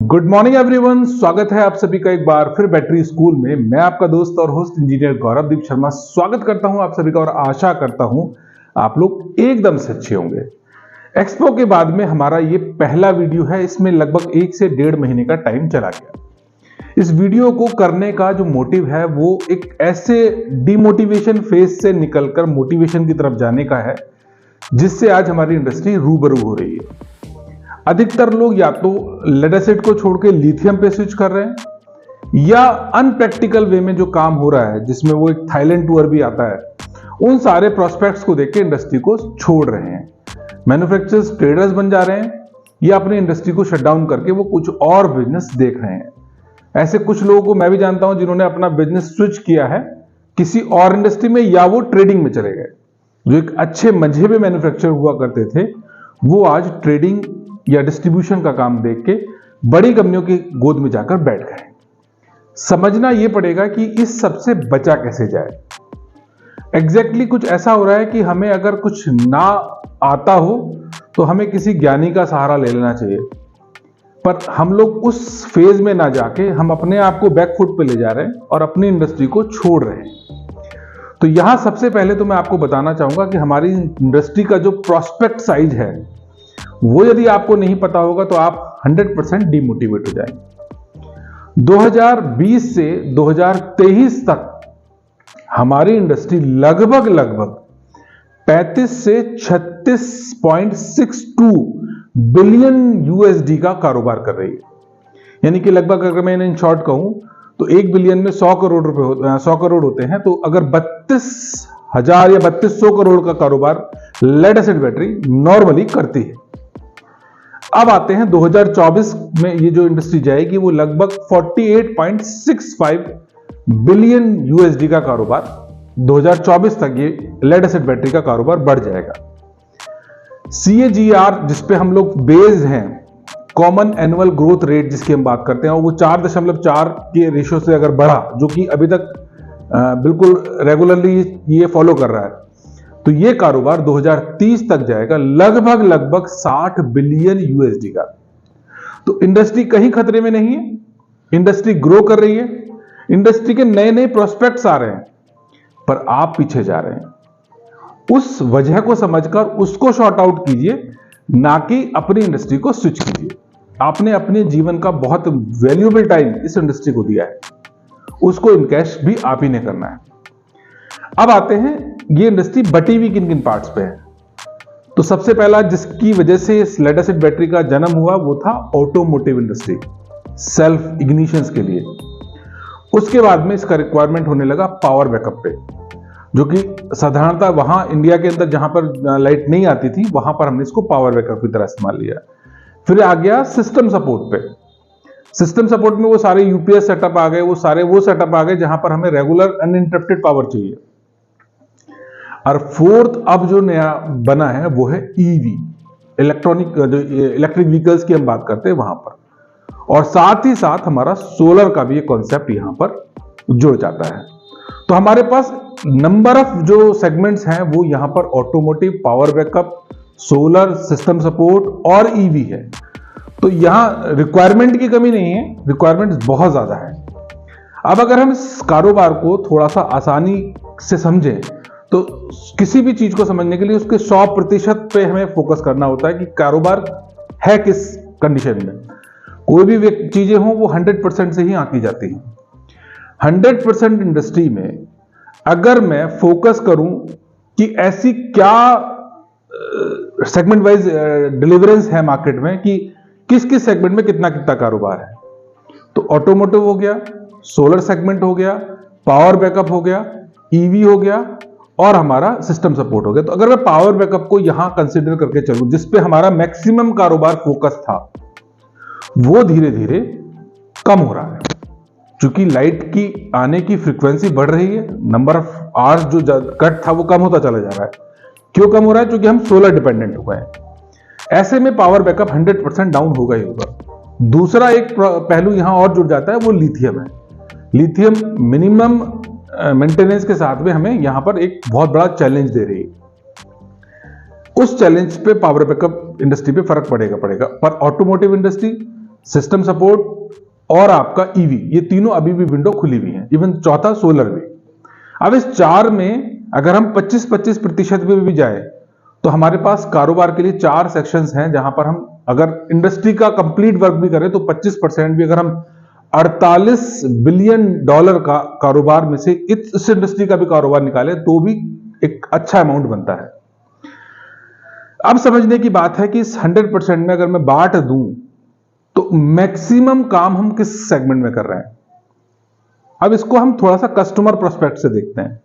Good morning everyone, स्वागत है आप सभी का एक बार फिर बैटरी स्कूल में। मैं आपका दोस्त और होस्ट इंजीनियर गौरवदीप शर्मा स्वागत करता हूं आप सभी का और आशा करता हूं आप लोग एकदम से अच्छे होंगे। एक्सपो के बाद में हमारा ये पहला वीडियो है। इसमें लगभग 1 से 1.5 महीने का टाइम चला गया। इस वीडियो को करने का जो मोटिव है वो एक ऐसे डिमोटिवेशन फेज से निकलकर मोटिवेशन की तरफ जाने का है जिससे आज हमारी इंडस्ट्री रूबरू हो रही है। अधिकतर लोग या तो लेड एसिड को छोड़ के लिथियम पे स्विच कर रहे हैं या अनप्रैक्टिकल वे में जो काम हो रहा है, जिसमें वो एक थाईलैंड टूर भी आता है, उन सारे प्रोस्पेक्ट्स को देख के इंडस्ट्री को छोड़ रहे हैं। मैन्युफैक्चरर्स ट्रेडर्स बन जा रहे हैं या अपनी इंडस्ट्री को शट डाउन करके वो कुछ और बिजनेस देख रहे हैं। ऐसे कुछ लोगों को मैं भी जानता हूं जिन्होंने अपना बिजनेस स्विच किया है किसी और इंडस्ट्री में या वो ट्रेडिंग में चले गए। जो एक अच्छे मंझे मैन्युफैक्चरर हुआ करते थे वो आज ट्रेडिंग या डिस्ट्रीब्यूशन का काम देख के बड़ी कंपनियों की गोद में जाकर बैठ गए। समझना यह पड़ेगा कि इस सब से बचा कैसे जाए। एग्जैक्टली कुछ ऐसा हो रहा है कि हमें अगर कुछ ना आता हो तो हमें किसी ज्ञानी का सहारा ले लेना चाहिए, पर हम लोग उस फेज में ना जाके हम अपने आप को बैक फुट पे ले जा रहे हैं और अपनी इंडस्ट्री को छोड़ रहे हैं। तो यहां सबसे पहले तो मैं आपको बताना चाहूंगा कि हमारी इंडस्ट्री का जो प्रोस्पेक्ट साइज है वो यदि आपको नहीं पता होगा तो आप 100% डिमोटिवेट हो जाएंगे। 2020 से 2023 तक हमारी इंडस्ट्री लगभग 35 से 36.62 बिलियन यूएसडी का कारोबार कर रही है। यानी कि लगभग अगर मैं इन शॉर्ट कहूं तो 1 बिलियन में 100 करोड़ रुपए 100 करोड़ होते हैं, तो अगर 32,000 या 3200 करोड़ का कारोबार लेड एसिड बैटरी नॉर्मली करती है। अब आते हैं 2024 में ये जो इंडस्ट्री जाएगी वो लगभग 48.65 बिलियन यूएसडी का कारोबार 2024 तक ये लेड एसिड बैटरी का कारोबार बढ़ जाएगा। CAGR जिस पे हम लोग बेस्ड हैं, कॉमन एनुअल ग्रोथ रेट जिसकी हम बात करते हैं, और वो 4.4 के रेशियो से अगर बढ़ा, जो कि अभी तक बिल्कुल रेगुलरली ये फॉलो कर रहा है, तो ये कारोबार 2030 तक जाएगा लगभग 60 बिलियन यूएसडी का। तो इंडस्ट्री कहीं खतरे में नहीं है, इंडस्ट्री ग्रो कर रही है, इंडस्ट्री के नए नए प्रोस्पेक्ट्स आ रहे हैं, पर आप पीछे जा रहे हैं। उस वजह को समझकर उसको शॉर्ट आउट कीजिए, ना कि अपनी इंडस्ट्री को स्विच कीजिए। आपने अपने जीवन का बहुत वैल्यूएबल टाइम इस इंडस्ट्री को दिया है, उसको इनकैश भी आप ही ने करना है। अब आते हैं ये इंडस्ट्री बटी हुई किन किन पार्ट्स पे है। तो सबसे पहला जिसकी वजह से इस लेड एसिड बैटरी का जन्म हुआ वो था ऑटोमोटिव इंडस्ट्री, सेल्फ इग्निशंस के लिए। उसके बाद में इसका रिक्वायरमेंट होने लगा पावर बैकअप पे, जो कि साधारणतः वहां इंडिया के अंदर जहां पर लाइट नहीं आती थी वहां पर हमने इसको पावर बैकअप की तरह इस्तेमाल लिया। फिर आ गया सिस्टम सपोर्ट पे। सिस्टम सपोर्ट में वो सारे यूपीएस सेटअप आ गए, वो सेटअप आ गए जहां पर हमें रेगुलर अनइंटरप्टेड पावर चाहिए। और फोर्थ अब जो नया बना है वो है ईवी, इलेक्ट्रिक व्हीकल्स की हम बात करते हैं वहां पर, और साथ ही साथ हमारा सोलर का भी एक कॉन्सेप्ट यहां पर जुड़ जाता है। तो हमारे पास नंबर ऑफ जो सेगमेंट्स हैं वो यहां पर automotive, power backup, solar, system support और ईवी है। तो यहां रिक्वायरमेंट की कमी नहीं है, रिक्वायरमेंट बहुत ज्यादा है। अब अगर हम इस कारोबार को थोड़ा सा आसानी से समझें तो किसी भी चीज को समझने के लिए उसके 100% पे हमें फोकस करना होता है कि कारोबार है किस कंडीशन में। कोई भी चीजें हो वो 100% से ही आंकी जाती हैं। 100% इंडस्ट्री में अगर मैं फोकस करूं कि ऐसी क्या सेगमेंट वाइज डिलीवरेंस है मार्केट में कि किस किस सेगमेंट में कितना कितना कारोबार है, तो ऑटोमोटिव हो गया, सोलर सेगमेंट हो गया, पावर बैकअप हो गया, ईवी हो गया और हमारा सिस्टम सपोर्ट हो गया। तो अगर मैं पावर बैकअप को यहां कंसीडर करके चलूं जिसपे हमारा मैक्सिमम कारोबार फोकस था, वो धीरे धीरे कम हो रहा है। चूंकि लाइट की आने की फ्रीक्वेंसी बढ़ रही है, नंबर ऑफ आवर्स जो कट था वो कम होता चला जा रहा है। क्यों कम हो रहा है? क्योंकि हम सोलर डिपेंडेंट हो गए हैं। ऐसे में पावर बैकअप 100% डाउन होगा ही होगा। दूसरा एक पहलू यहां और जुड़ जाता है, वो लिथियम है। लिथियम मिनिमम मेंटेनेंस के साथ में हमें यहां पर एक बहुत बड़ा चैलेंज दे रही है। उस चैलेंज पे पावर बैकअप इंडस्ट्री पे फर्क पड़ेगा। पर ऑटोमोटिव इंडस्ट्री, सिस्टम सपोर्ट और आपका ईवी, ये तीनों अभी भी विंडो खुली हुई है, इवन चौथा सोलर भी। अब इस चार में अगर हम 25-25% पे भी जाए तो हमारे पास कारोबार के लिए चार सेक्शंस हैं, जहां पर हम अगर इंडस्ट्री का कंप्लीट वर्क भी करें तो 25% भी, अगर हम 48 बिलियन डॉलर का कारोबार में से इस इंडस्ट्री का भी कारोबार निकाले तो भी एक अच्छा अमाउंट बनता है। अब समझने की बात है कि इस 100% में अगर मैं बांट दूं तो मैक्सिमम काम हम किस सेगमेंट में कर रहे हैं। अब इसको हम थोड़ा सा कस्टमर प्रोस्पेक्ट से देखते हैं,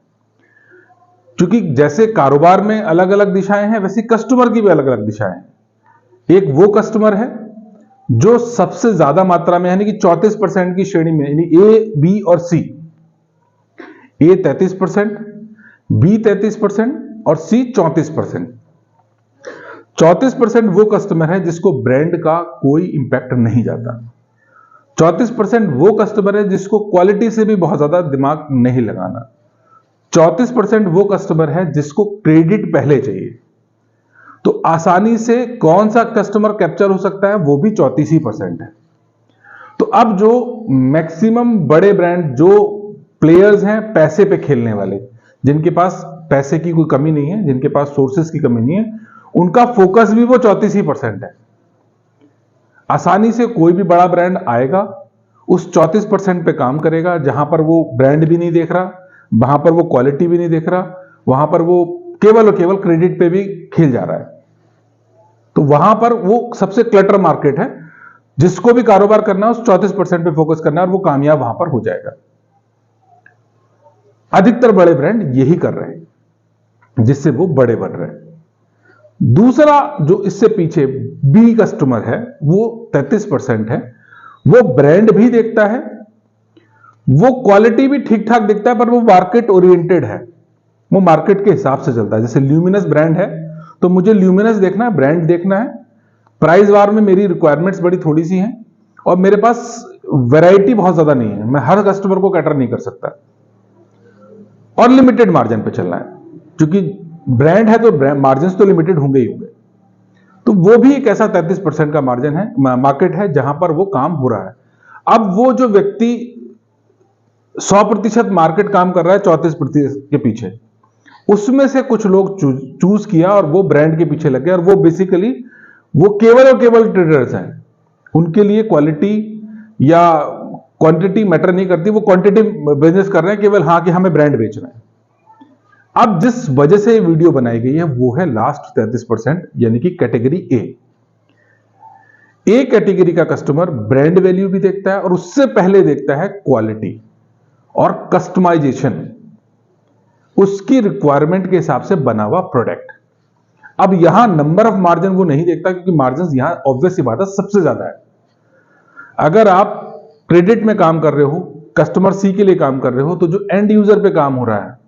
क्योंकि जैसे कारोबार में अलग अलग दिशाएं हैं वैसे कस्टमर की भी अलग अलग दिशाएं हैं। एक वो कस्टमर है जो सबसे ज्यादा मात्रा में, यानी कि 34% की श्रेणी में, यानी ए, बी और सी, ए 33%, बी 33% और सी 34%। 34% वो कस्टमर है जिसको ब्रांड का कोई इंपैक्ट नहीं जाता। 34% वो कस्टमर है जिसको क्वालिटी से भी बहुत ज्यादा दिमाग नहीं लगाना। 34% वो कस्टमर है जिसको क्रेडिट पहले चाहिए। तो आसानी से कौन सा कस्टमर कैप्चर हो सकता है, वो भी 34% है। तो अब जो मैक्सिमम बड़े ब्रांड, जो प्लेयर्स हैं पैसे पे खेलने वाले, जिनके पास पैसे की कोई कमी नहीं है, जिनके पास सोर्सेस की कमी नहीं है, उनका फोकस भी वो 34% है। आसानी से कोई भी बड़ा ब्रांड आएगा, उस 34% पे काम करेगा, जहां पर वो ब्रांड भी नहीं देख रहा, वहां पर वो क्वालिटी भी नहीं देख रहा, वहां पर वो केवल और केवल क्रेडिट पे भी खेल जा रहा है। तो वहां पर वो सबसे क्लटर मार्केट है। जिसको भी कारोबार करना है उस 34% पे फोकस करना है और वो कामयाब वहां पर हो जाएगा। अधिकतर बड़े ब्रांड यही कर रहे हैं, जिससे वो बड़े बन रहे हैं। दूसरा जो इससे पीछे बी कस्टमर है, वो 33% है। वो ब्रांड भी देखता है, वो क्वालिटी भी ठीक ठाक दिखता है, पर वो मार्केट ओरिएंटेड है, वो मार्केट के हिसाब से चलता है। जैसे ल्यूमिनस ब्रांड है तो मुझे ल्यूमिनस देखना है, ब्रांड देखना है। प्राइस वार में मेरी रिक्वायरमेंट्स बड़ी थोड़ी सी हैं और मेरे पास वैरायटी बहुत ज्यादा नहीं है, मैं हर कस्टमर को कैटर नहीं कर सकता, और लिमिटेड मार्जिन पे चलना है, क्योंकि ब्रांड है तो मार्जिन तो लिमिटेड होंगे ही होंगे। तो वो भी एक ऐसा 33% का मार्जिन है, मार्केट है, जहां पर वो काम हो रहा है। अब वो जो व्यक्ति 100% मार्केट काम कर रहा है 34% के पीछे, उसमें से कुछ लोग चूज किया और वो ब्रांड के पीछे लग गए, और वो बेसिकली वो केवल और केवल ट्रेडर्स हैं। उनके लिए क्वालिटी या क्वांटिटी मैटर नहीं करती, वो क्वांटिटी बिजनेस कर रहे हैं केवल, हाँ कि हमें ब्रांड बेचना है। अब जिस वजह से ये वीडियो बनाई गई है वो है लास्ट 33%, यानी कि कैटेगरी ए। ए कैटेगरी का कस्टमर ब्रांड वैल्यू भी देखता है और उससे पहले देखता है क्वालिटी और कस्टमाइजेशन, उसकी रिक्वायरमेंट के हिसाब से बना हुआ प्रोडक्ट। अब यहां नंबर ऑफ मार्जिन वो नहीं देखता, क्योंकि मार्जिन यहां ऑब्वियस सी बात है सबसे ज्यादा है। अगर आप क्रेडिट में काम कर रहे हो, कस्टमर सी के लिए काम कर रहे हो, तो जो एंड यूजर पे काम हो रहा है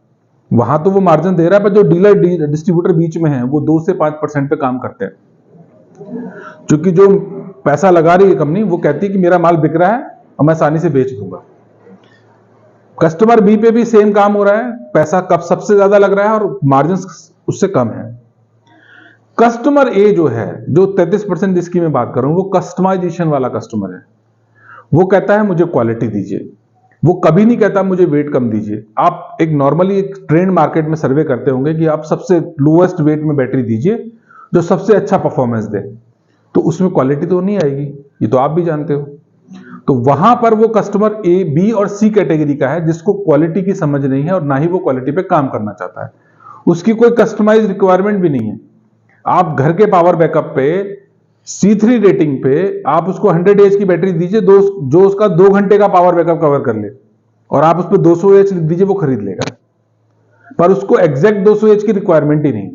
वहां तो वो मार्जिन दे रहा है, पर जो डीलर डिस्ट्रीब्यूटर बीच में है वो 2 से 5% पे काम करते हैं। क्योंकि जो पैसा लगा रही है कंपनी, वो कहती है कि मेरा माल बिक रहा है और मैं आसानी से बेच दूंगा। कस्टमर बी पे भी सेम काम हो रहा है, पैसा कब सबसे ज्यादा लग रहा है और मार्जिन उससे कम है। कस्टमर ए जो है, जो 33% जिसकी मैं बात कर रहा हूं, वो कस्टमाइजेशन वाला कस्टमर है। वो कहता है मुझे क्वालिटी दीजिए, वो कभी नहीं कहता मुझे वेट कम दीजिए। आप एक नॉर्मली एक ट्रेंड मार्केट में सर्वे करते होंगे कि आप सबसे लोएस्ट वेट में बैटरी दीजिए जो सबसे अच्छा परफॉर्मेंस दे, तो उसमें क्वालिटी तो नहीं आएगी, ये तो आप भी जानते हो। तो वहां पर वो कस्टमर ए, बी और सी कैटेगरी का है, जिसको क्वालिटी की समझ नहीं है और ना ही वो क्वालिटी पे काम करना चाहता है। उसकी कोई कस्टमाइज रिक्वायरमेंट भी नहीं है। आप घर के पावर बैकअप पे C3 रेटिंग पे आप उसको 100 एच की बैटरी दीजिए, जो उसका 2 घंटे का पावर बैकअप कवर कर ले, और आप उस पर 200 एच लिख दीजिए, वो खरीद लेगा। पर उसको एग्जैक्ट 200 एच की रिक्वायरमेंट ही नहीं।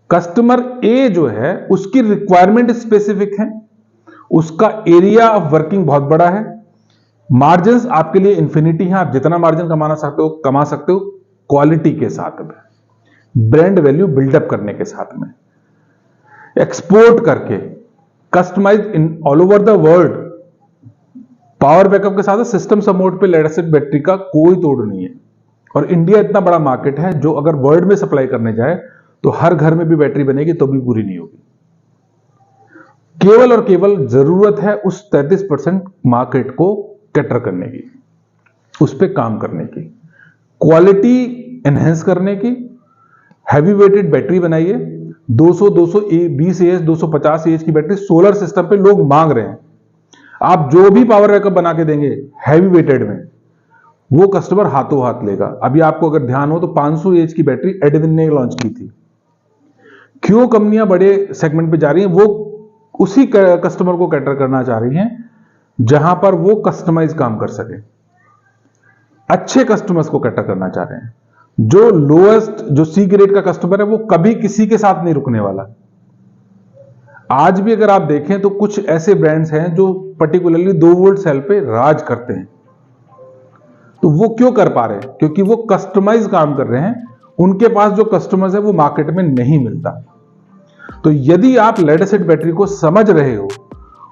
कस्टमर ए जो है उसकी रिक्वायरमेंट स्पेसिफिक है, उसका एरिया ऑफ वर्किंग बहुत बड़ा है, मार्जिन आपके लिए इंफिनिटी है, आप जितना मार्जिन कमा सकते हो क्वालिटी के साथ में, ब्रांड वैल्यू बिल्डअप करने के साथ में, एक्सपोर्ट करके, customise in all over the world, power backup के साथ सिस्टम सपोर्ट पे लेड एसिड बैटरी का कोई तोड़ नहीं है। और इंडिया इतना बड़ा मार्केट है, जो अगर वर्ल्ड में सप्लाई करने जाए तो हर घर में भी बैटरी बनेगी तो भी पूरी नहीं होगी। केवल और केवल जरूरत है उस 33% मार्केट को कैटर करने की, उस पर काम करने की, क्वालिटी एनहेंस करने की। हैवी वेटेड बैटरी बनाइए, 200 220 एएच 250 एएच की बैटरी सोलर सिस्टम पे लोग मांग रहे हैं। आप जो भी पावर बैकअप बना के देंगे हैवी वेटेड में, वो कस्टमर हाथों हाथ लेगा। अभी आपको अगर ध्यान हो तो 500 एएच की बैटरी एडविन ने लॉन्च की थी। क्यों कंपनियां बड़े सेगमेंट पे जा रही हैं? वो उसी कस्टमर को कैटर करना चाह रही हैं जहां पर वो कस्टमाइज काम कर सके। अच्छे कस्टमर्स को कैटर करना चाह रहे हैं। जो लोएस्ट, जो सी ग्रेड का कस्टमर है, वो कभी किसी के साथ नहीं रुकने वाला। आज भी अगर आप देखें तो कुछ ऐसे ब्रांड्स हैं जो पर्टिकुलरली 2 वोल्ट सेल पे राज करते हैं। तो वो क्यों कर पा रहे हैं? क्योंकि वो कस्टमाइज काम कर रहे हैं। उनके पास जो कस्टमर्स है वो मार्केट में नहीं मिलता। तो यदि आप लेड एसिड बैटरी को समझ रहे हो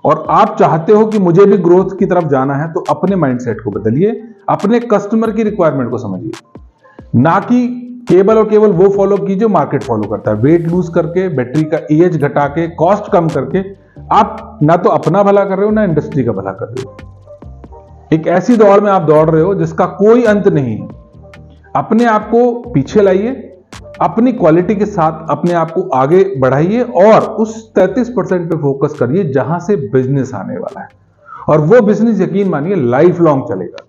और आप चाहते हो कि मुझे भी ग्रोथ की तरफ जाना है, तो अपने माइंडसेट को बदलिए, अपने कस्टमर की रिक्वायरमेंट को समझिए, ना कि केवल और केवल वो फॉलो कीजिए जो मार्केट फॉलो करता है। वेट लूज करके, बैटरी का एज घटा के, कॉस्ट कम करके आप ना तो अपना भला कर रहे हो ना इंडस्ट्री का भला कर रहे हो। एक ऐसी दौड़ में आप दौड़ रहे हो जिसका कोई अंत नहीं है। अपने आप को पीछे लाइए, अपनी क्वालिटी के साथ अपने आप को आगे बढ़ाइए और उस 33% पे फोकस करिए जहां से बिजनेस आने वाला है। और वो बिजनेस यकीन मानिए लाइफ लॉन्ग चलेगा।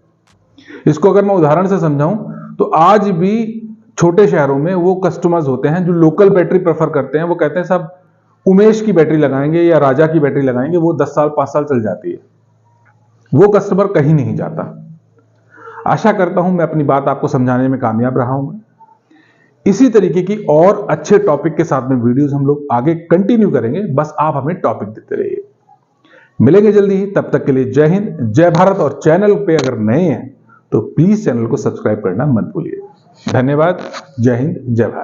इसको अगर मैं उदाहरण से समझाऊं तो आज भी छोटे शहरों में वो कस्टमर्स होते हैं जो लोकल बैटरी प्रेफर करते हैं। वो कहते हैं सब उमेश की बैटरी लगाएंगे या राजा की बैटरी लगाएंगे, वो 10 साल 5 साल चल जाती है। वो कस्टमर कहीं नहीं जाता। आशा करता हूं मैं अपनी बात आपको समझाने में कामयाब रहा हूं। इसी तरीके की और अच्छे टॉपिक के साथ में वीडियोस हम लोग आगे कंटिन्यू करेंगे। बस आप हमें टॉपिक देते रहिए। मिलेंगे जल्दी ही, तब तक के लिए जय हिंद, जय भारत। और चैनल पे अगर नए हैं तो प्लीज चैनल को सब्सक्राइब करना मत भूलिए। धन्यवाद। जय हिंद, जय भारत।